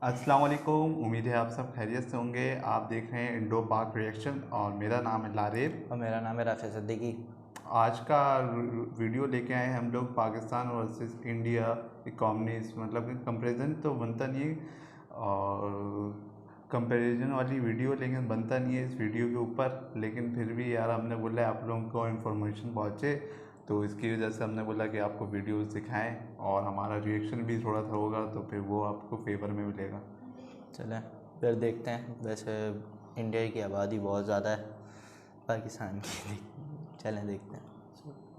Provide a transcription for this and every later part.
अस्सलाम वालेकुम। उम्मीद है आप सब खैरियत से होंगे। आप देख रहे हैं इंडो पाक रिएक्शन और मेरा नाम है लारेब। और मेरा नाम है राफे सिद्दीकी। आज का वीडियो लेके आए हैं हम लोग पाकिस्तान वर्सेस इंडिया इकॉनमीज, मतलब कि कंपैरिजन तो बनता नहीं है और कंपैरिजन वाली वीडियो लेकिन बनता नहीं है इस वीडियो के ऊपर, लेकिन फिर भी यार हमने बोला आप लोगों को इन्फॉर्मेशन पहुँचे तो इसकी वजह से हमने बोला कि आपको वीडियोस दिखाएं और हमारा रिएक्शन भी थोड़ा सा होगा तो फिर वो आपको फेवर में मिलेगा। चलें फिर देखते हैं। वैसे इंडिया की आबादी बहुत ज़्यादा है पाकिस्तान की। चलें देखते हैं।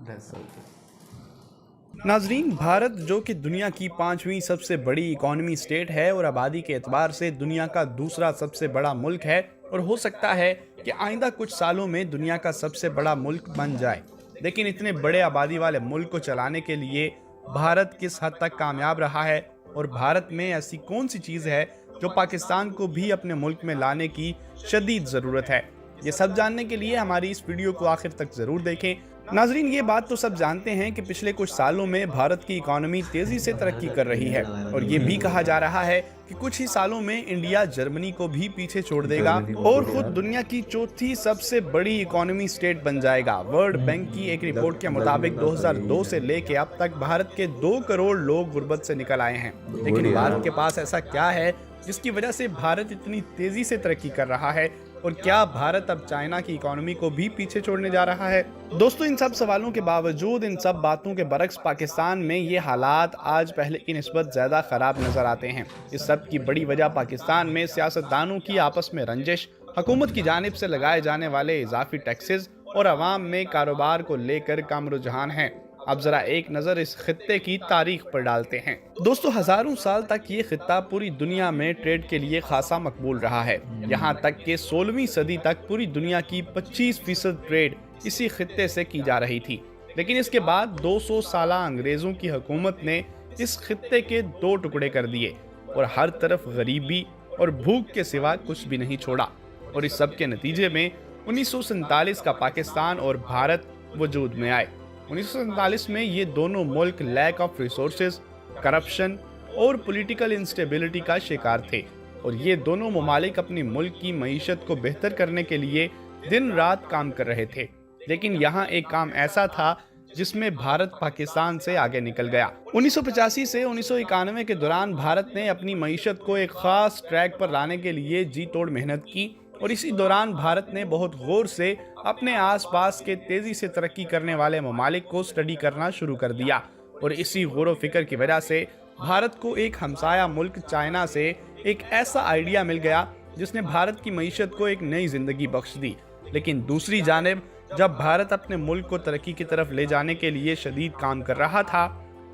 Let's go। नाजरीन, भारत जो कि दुनिया की 5वीं सबसे बड़ी इकॉनमी स्टेट है और आबादी के एतबार से दुनिया का दूसरा सबसे बड़ा मुल्क है और हो सकता है कि आइंदा कुछ सालों में दुनिया का सबसे बड़ा मुल्क बन जाए। लेकिन इतने बड़े आबादी वाले मुल्क को चलाने के लिए भारत किस हद तक कामयाब रहा है और भारत में ऐसी कौन सी चीज़ है जो पाकिस्तान को भी अपने मुल्क में लाने की शदीद ज़रूरत है, ये सब जानने के लिए हमारी इस वीडियो को आखिर तक ज़रूर देखें। नाजरीन, ये बात तो सब जानते हैं कि पिछले कुछ सालों में भारत की इकॉनमी तेजी से तरक्की कर रही है और ये भी कहा जा रहा है कि कुछ ही सालों में इंडिया जर्मनी को भी पीछे छोड़ देगा और खुद दुनिया की चौथी सबसे बड़ी इकॉनमी स्टेट बन जाएगा। वर्ल्ड बैंक की एक रिपोर्ट के मुताबिक 2002 से लेके अब तक भारत के 2 करोड़ लोग गुर्बत से निकल आए हैं। लेकिन भारत के पास ऐसा क्या है जिसकी वजह से भारत इतनी तेजी से तरक्की कर रहा है और क्या भारत अब चाइना की इकोनॉमी को भी पीछे छोड़ने जा रहा है? दोस्तों, इन सब सवालों के बावजूद, इन सब बातों के बरक्स पाकिस्तान में ये हालात आज पहले की निस्बत ज़्यादा ख़राब नज़र आते हैं। इस सब की बड़ी वजह पाकिस्तान में सियासतदानों की आपस में रंजिश, हुकूमत की जानिब से लगाए जाने वाले इजाफी टैक्सेस और अवाम में कारोबार को लेकर कम रुझान है। अब जरा एक नज़र इस खित्ते की तारीख पर डालते हैं। दोस्तों, हजारों साल तक ये खित्ता पूरी दुनिया में ट्रेड के लिए खासा मकबूल रहा है। यहाँ तक कि 16वीं सदी तक पूरी दुनिया की 25% ट्रेड इसी खित्ते से की जा रही थी। लेकिन इसके बाद 200 साल अंग्रेजों की हुकूमत ने इस खित्ते के 2 टुकड़े कर दिए और हर तरफ गरीबी और भूख के सिवा कुछ भी नहीं छोड़ा। और इस सब के नतीजे में 1947 का पाकिस्तान और भारत वजूद में आए। 1947 में ये दोनों मुल्क लैक ऑफ रिसोर्सेज, करप्शन और पॉलिटिकल इंस्टेबिलिटी का शिकार थे और ये दोनों ममालिक अपनी मुल्क की मईशत को बेहतर करने के लिए दिन रात काम कर रहे थे। लेकिन यहाँ एक काम ऐसा था जिसमें भारत पाकिस्तान से आगे निकल गया। 1985 से 1991 के दौरान भारत ने अपनी मईशत को एक खास ट्रैक पर लाने के लिए जी तोड़ मेहनत की और इसी दौरान भारत ने बहुत गौर से अपने आसपास के तेजी से तरक्की करने वाले ममालिक को स्टडी करना शुरू कर दिया और इसी गौर फिक्र की वजह से भारत को एक हमसाया मुल्क चाइना से एक ऐसा आइडिया मिल गया जिसने भारत की मईशत को एक नई जिंदगी बख्श दी। लेकिन दूसरी जानिब जब भारत अपने मुल्क को तरक्की की तरफ ले जाने के लिए शदीद काम कर रहा था,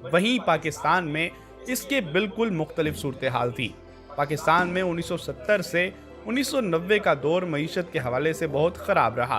वहीं पाकिस्तान में इसके बिल्कुल मुख्तलिफ सूरत हाल थी। पाकिस्तान में 1970 से 1990 का दौर मईशत के हवाले से बहुत ख़राब रहा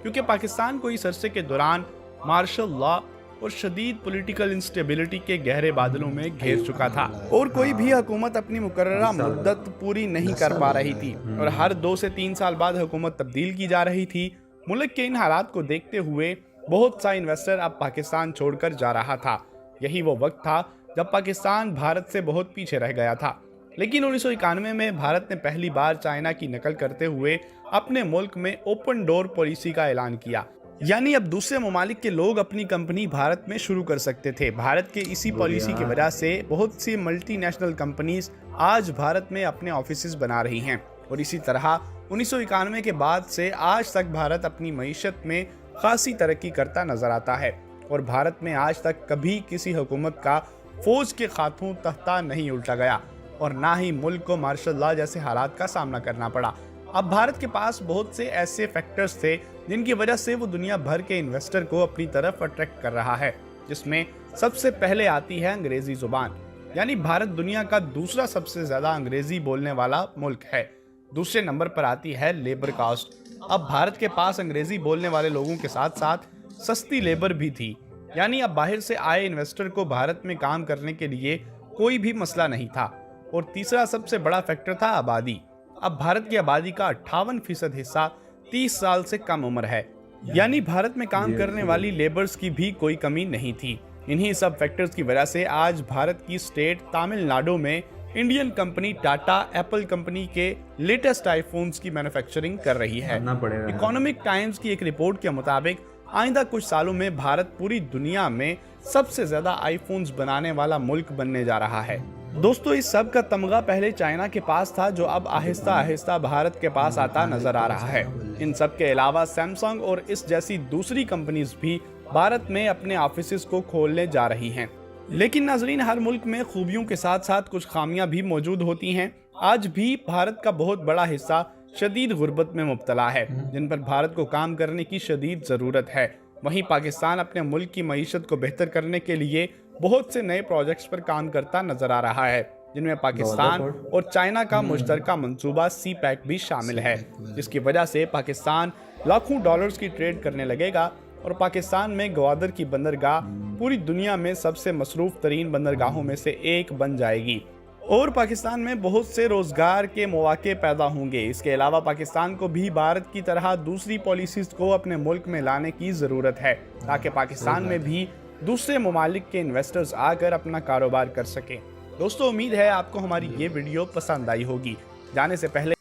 क्योंकि पाकिस्तान को इस अरसे के दौरान मार्शल लॉ और शदीद पॉलिटिकल इंस्टेबिलिटी के गहरे बादलों में घेर चुका था और कोई भी हुकूमत अपनी मुकर्ररा मुद्दत पूरी नहीं कर पा रही थी और हर 2 से 3 साल बाद हुकूमत तब्दील की जा रही थी। मुल्क के इन हालात को देखते हुए बहुत सा इन्वेस्टर अब पाकिस्तान छोड़कर जा रहा था। यही वो वक्त था जब पाकिस्तान भारत से बहुत पीछे रह गया था। लेकिन 1991 में भारत ने पहली बार चाइना की नकल करते हुए अपने मुल्क में ओपन डोर पॉलिसी का ऐलान किया, यानी अब दूसरे ममालिक के लोग अपनी कंपनी भारत में शुरू कर सकते थे। भारत के इसी पॉलिसी की वजह से बहुत सी मल्टीनेशनल कंपनीज आज भारत में अपने ऑफिसेज बना रही हैं और इसी तरह 1991 के बाद से आज तक भारत अपनी मईशत में खासी तरक्की करता नजर आता है और भारत में आज तक कभी किसी हुकूमत का फौज के हाथों तख्ता नहीं उल्टा गया और ना ही मुल्क को मार्शल लॉ जैसे हालात का सामना करना पड़ा। अब भारत के पास बहुत से ऐसे फैक्टर्स थे जिनकी वजह से वो दुनिया भर के इन्वेस्टर को अपनी तरफ अट्रैक्ट कर रहा है, जिसमें सबसे पहले आती है अंग्रेजी जुबान। यानी भारत दुनिया का दूसरा सबसे ज्यादा अंग्रेजी बोलने वाला मुल्क है। दूसरे नंबर पर आती है लेबर कास्ट। अब भारत के पास अंग्रेजी बोलने वाले लोगों के साथ साथ सस्ती लेबर भी थी, यानी अब बाहर से आए इन्वेस्टर को भारत में काम करने के लिए कोई भी मसला नहीं था। और तीसरा सबसे बड़ा फैक्टर था आबादी। अब भारत की आबादी का 58% हिस्सा 30 साल से कम उम्र है, यानी भारत में काम करने वाली लेबर्स की भी कोई कमी नहीं थी। इन्हीं सब फैक्टर्स की वजह से आज भारत की स्टेट तमिलनाडु में Indian company Tata Apple company के लेटेस्ट आईफोन्स की मैन्युफैक्चरिंग कर रही है। करना पड़ेगा। इकोनॉमिक टाइम्स की एक रिपोर्ट के मुताबिक आइंदा कुछ सालों में भारत पूरी दुनिया में सबसे ज्यादा आईफोन्स बनाने वाला मुल्क बनने जा रहा है। दोस्तों, इस सब का तमगा पहले चाइना के पास था, जो अब आहिस्ता आहिस्ता भारत के पास आता नजर आ रहा है। इन सब के अलावा सैमसंग और इस जैसी दूसरी कंपनीज भी भारत में अपने ऑफिसेज को खोलने जा रही हैं। लेकिन नाजरीन, हर मुल्क में खूबियों के साथ साथ कुछ खामियां भी मौजूद होती हैं। आज भी भारत का बहुत बड़ा हिस्सा शदीद गुर्बत में मुब्तला है, जिन पर भारत को काम करने की शदीद ज़रूरत है। वहीं पाकिस्तान अपने मुल्क की मईशत को बेहतर करने के लिए बहुत से नए प्रोजेक्ट्स पर काम करता नजर आ रहा है, जिनमें पाकिस्तान और चाइना का मुश्तरका मंसूबा सी पैक भी शामिल है, जिसकी वजह से पाकिस्तान लाखों डॉलर्स की ट्रेड करने लगेगा और पाकिस्तान में ग्वादर की बंदरगाह पूरी दुनिया में सबसे मसरूफ तरीन बंदरगाहों में से एक बन जाएगी और पाकिस्तान में बहुत से रोजगार के मौके पैदा होंगे। इसके अलावा पाकिस्तान को भी भारत की तरह दूसरी पॉलिसीज को अपने मुल्क में लाने की ज़रूरत है, ताकि पाकिस्तान में भी दूसरे ममालिक के इन्वेस्टर्स आकर अपना कारोबार कर सकें। दोस्तों, उम्मीद है आपको हमारी ये वीडियो पसंद आई होगी। जाने से पहले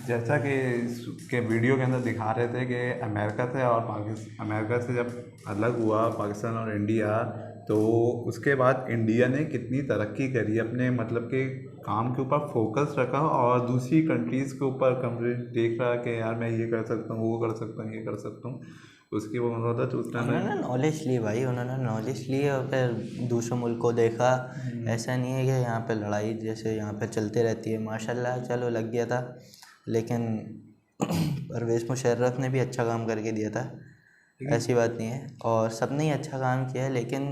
जैसा कि वीडियो के अंदर दिखा रहे थे कि अमेरिका से और अमेरिका से जब अलग हुआ पाकिस्तान और इंडिया, तो उसके बाद इंडिया ने कितनी तरक्की करी, अपने मतलब के काम के ऊपर फोकस रखा और दूसरी कंट्रीज़ के ऊपर देख रहा कि यार मैं ये कर सकता हूँ, वो कर सकता हूँ, ये कर सकता हूँ। उसकी वो मतलब उन्होंने नॉलेज ली भाई, उन्होंने नॉलेज ली और फिर दूसरे मुल्क को देखा। ऐसा नहीं है कि यहाँ पे लड़ाई जैसे यहाँ पे चलती रहती है। माशाल्लाह चलो लग गया था, लेकिन परवेज़ मुशर्रफ ने भी अच्छा काम करके दिया था, ऐसी बात नहीं है, और सबने ही अच्छा काम किया है। लेकिन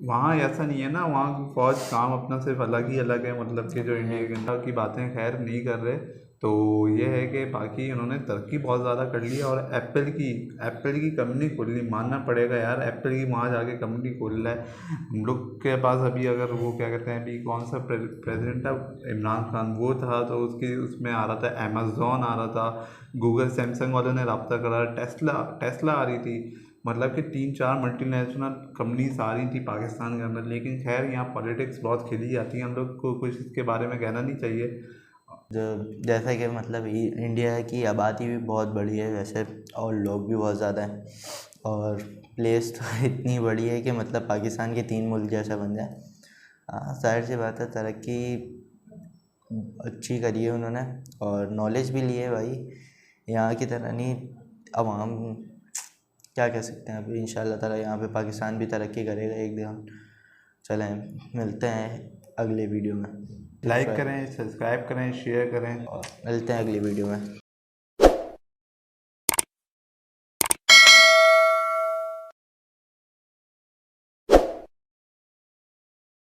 वहाँ ऐसा नहीं है ना, वहाँ फौज काम अपना सिर्फ अलग ही अलग है, मतलब कि जो इंडिया की बातें खैर नहीं कर रहे। तो ये है कि बाकी उन्होंने तरक्की बहुत ज़्यादा कर ली और एप्पल की कंपनी खोल ली, मानना पड़ेगा यार। एप्पल की वहाँ जाके कंपनी खोल रहा है। हम लोग के पास अभी अगर वो क्या कहते हैं, अभी कौन सा प्रेसिडेंट था, इमरान खान, वो था तो उसमें आ रहा था, अमेज़ॉन आ रहा था, गूगल सैमसंग वालों ने रब्ता करा, टेस्ला आ रही थी, मतलब कि 3-4 मल्टीनेशनल कंपनीज आ रही थी पाकिस्तान के अंदर। लेकिन खैर यहाँ पॉलिटिक्स बहुत खेली जाती है, हम लोग को कुछ इसके बारे में कहना नहीं चाहिए। जो जैसा कि मतलब इंडिया की आबादी भी बहुत बड़ी है वैसे, और लोग भी बहुत ज़्यादा हैं, और प्लेस तो इतनी बड़ी है कि मतलब पाकिस्तान के 3 मुल्क जैसा बन जाए। जाहिर सी बात है, तरक्की अच्छी करी है उन्होंने और नॉलेज भी ली है भाई। यहाँ की तरह नहीं, अवाम क्या कह सकते हैं। अभी इंशाल्लाह ताला यहाँ पे पाकिस्तान भी तरक्की करेगा एक दिन। चलें, मिलते हैं अगले वीडियो में। लाइक करें, सब्सक्राइब करें, शेयर करें, मिलते हैं अगली वीडियो में।